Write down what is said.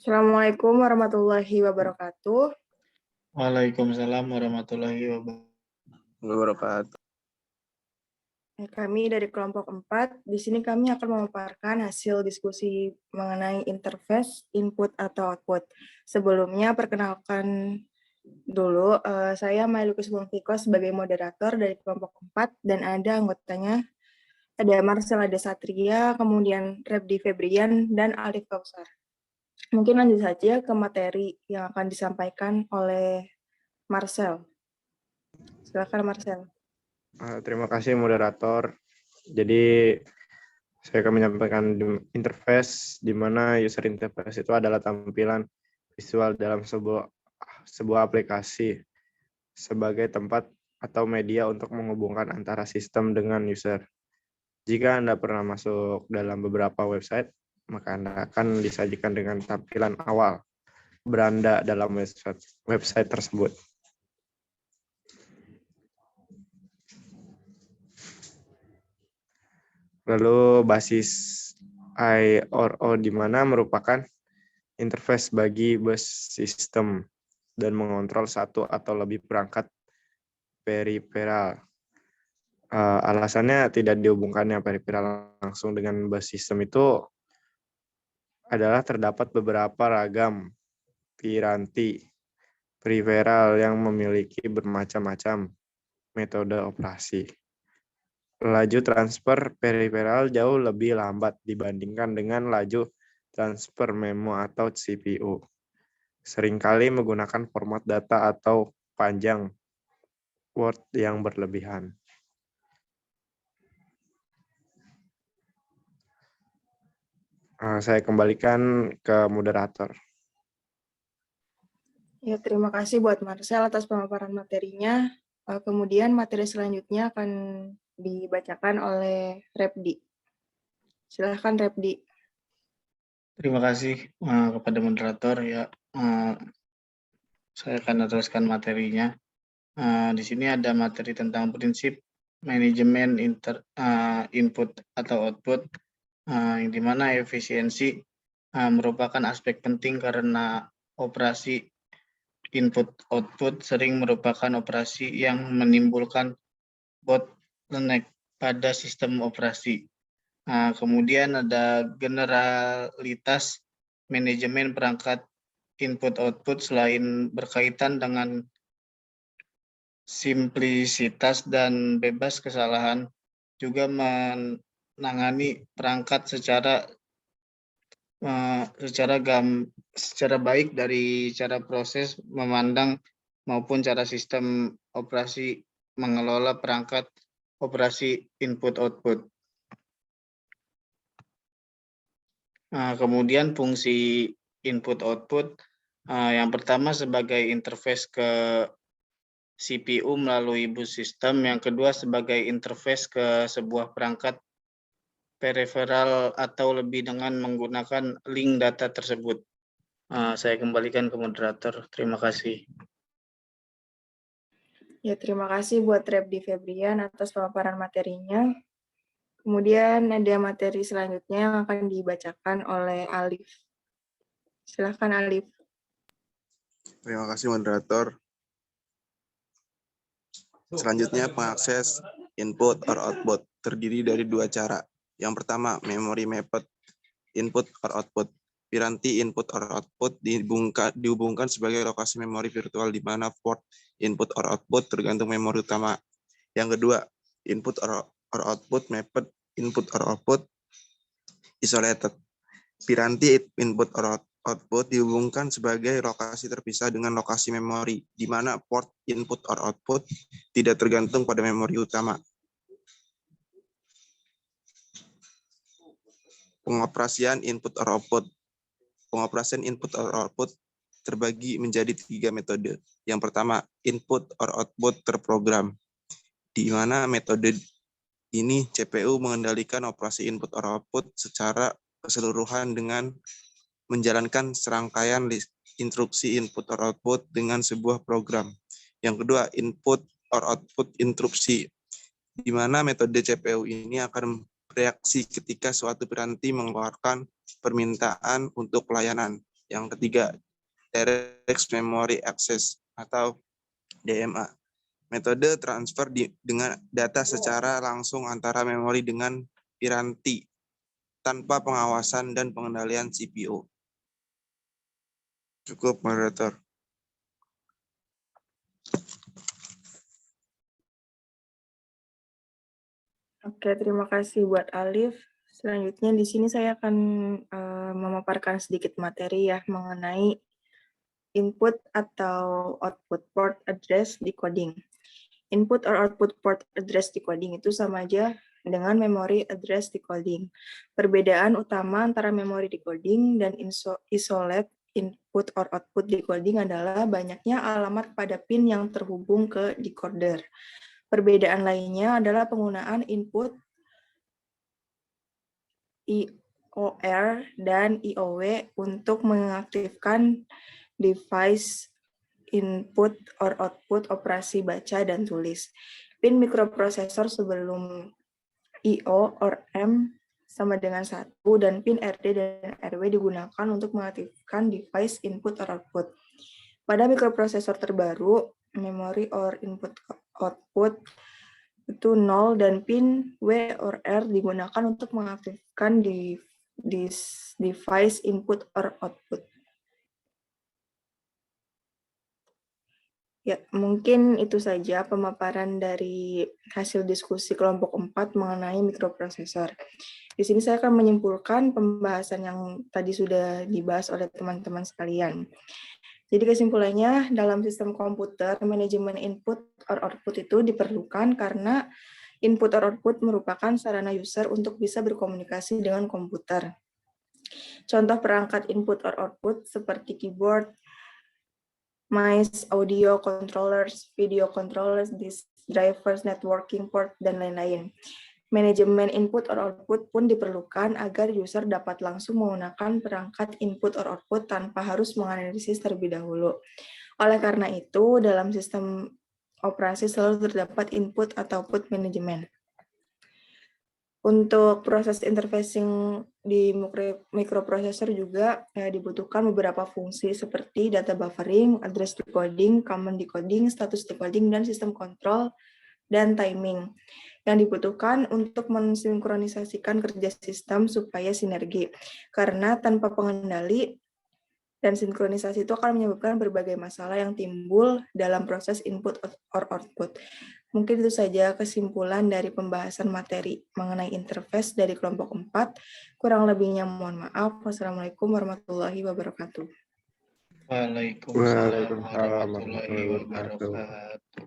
Assalamualaikum warahmatullahi wabarakatuh. Waalaikumsalam warahmatullahi wabarakatuh. Kami dari kelompok 4, di sini kami akan memaparkan hasil diskusi mengenai interface input atau output. Sebelumnya perkenalkan dulu, saya Mailukis Bungfiko sebagai moderator dari kelompok 4 dan ada anggotanya, ada Marcella Desatria, kemudian Rebdi Febrian, dan Alif Kausar. Mungkin lanjut saja ke materi yang akan disampaikan oleh Marcel. Silakan Marcel. Terima kasih moderator. Jadi saya akan menyampaikan interface di mana user interface itu adalah tampilan visual dalam sebuah aplikasi sebagai tempat atau media untuk menghubungkan antara sistem dengan user. Jika Anda pernah masuk dalam beberapa website, maka Anda akan disajikan dengan tampilan awal beranda dalam website tersebut. Lalu basis I/O di mana merupakan interface bagi bus sistem dan mengontrol satu atau lebih perangkat periferal. Alasannya tidak dihubungkannya periferal langsung dengan bus sistem itu adalah terdapat beberapa ragam piranti periferal yang memiliki bermacam-macam metode operasi. Laju transfer periferal jauh lebih lambat dibandingkan dengan laju transfer memo atau CPU. Seringkali menggunakan format data atau panjang Word yang berlebihan. Saya kembalikan ke moderator. Ya, terima kasih buat Marcel atas pemaparan materinya. Kemudian materi selanjutnya akan dibacakan oleh Rebdi. Silahkan Rebdi. Terima kasih kepada moderator ya. Saya akan meneruskan materinya. Di sini ada materi tentang prinsip manajemen input atau output, yang dimana efisiensi merupakan aspek penting karena operasi input-output sering merupakan operasi yang menimbulkan bottleneck pada sistem operasi. Kemudian ada generalitas manajemen perangkat input-output selain berkaitan dengan simplisitas dan bebas kesalahan, juga menangani perangkat secara baik dari cara proses memandang maupun cara sistem operasi mengelola perangkat operasi input-output. Kemudian fungsi input-output, yang pertama sebagai interface ke CPU melalui bus sistem, yang kedua sebagai interface ke sebuah perangkat periferal atau lebih dengan menggunakan link data tersebut. Saya kembalikan ke moderator. Terima kasih. Ya, terima kasih buat Rebdi Febrian atas pemaparan materinya. Kemudian ada materi selanjutnya yang akan dibacakan oleh Alif. Silahkan Alif. Terima kasih moderator. Selanjutnya pengakses input or output terdiri dari dua cara. Yang pertama, memory mapped input or output. Piranti input or output dihubungkan sebagai lokasi memori virtual di mana port input or output tergantung memori utama. Yang kedua, input or output mapped input or output isolated. Piranti input or output dihubungkan sebagai lokasi terpisah dengan lokasi memori, di mana port input or output tidak tergantung pada memori utama. Pengoperasian input or output. Pengoperasian input or output terbagi menjadi 3 metode. Yang pertama, input or output terprogram, di mana metode ini CPU mengendalikan operasi input or output secara keseluruhan dengan menjalankan serangkaian instruksi input or output dengan sebuah program. Yang kedua, input or output interupsi, di mana metode CPU ini akan reaksi ketika suatu piranti mengeluarkan permintaan untuk pelayanan. Yang ketiga, Direct Memory Access atau DMA. Metode transfer dengan data secara langsung antara memori dengan piranti tanpa pengawasan dan pengendalian CPU. Cukup, moderator. Oke, terima kasih buat Alif. Selanjutnya di sini saya akan memaparkan sedikit materi ya mengenai input atau output port address decoding. Input or output port address decoding itu sama aja dengan memory address decoding. Perbedaan utama antara memory decoding dan isolate input or output decoding adalah banyaknya alamat pada pin yang terhubung ke decoder. Perbedaan lainnya adalah penggunaan input IOR dan IOW untuk mengaktifkan device input or output operasi baca dan tulis. Pin mikroprosesor sebelum IO or M sama dengan 1 dan pin RD dan RW digunakan untuk mengaktifkan device input or output. Pada mikroprosesor terbaru, memory or input output itu 0 dan pin W or R digunakan untuk mengaktifkan device input or output. Ya, mungkin itu saja pemaparan dari hasil diskusi kelompok 4 mengenai mikroprosesor. Di sini saya akan menyimpulkan pembahasan yang tadi sudah dibahas oleh teman-teman sekalian. Jadi kesimpulannya, dalam sistem komputer, manajemen input or output itu diperlukan karena input or output merupakan sarana user untuk bisa berkomunikasi dengan komputer. Contoh perangkat input or output seperti keyboard, mice, audio controllers, video controllers, disk drivers, networking port, dan lain-lain. Manajemen input or output pun diperlukan agar user dapat langsung menggunakan perangkat input or output tanpa harus menganalisis terlebih dahulu. Oleh karena itu, dalam sistem operasi selalu terdapat input atau output manajemen. Untuk proses interfacing di mikroprosesor juga dibutuhkan beberapa fungsi seperti data buffering, address decoding, command decoding, status decoding, dan sistem kontrol dan timing yang dibutuhkan untuk mensinkronisasikan kerja sistem supaya sinergi. Karena tanpa pengendali dan sinkronisasi itu akan menyebabkan berbagai masalah yang timbul dalam proses input or output. Mungkin itu saja kesimpulan dari pembahasan materi mengenai interface dari kelompok 4. Kurang lebihnya mohon maaf. Wassalamualaikum warahmatullahi wabarakatuh. Waalaikumsalam Waalaikumsalam warahmatullahi warahmatullahi wabarakatuh. wabarakatuh.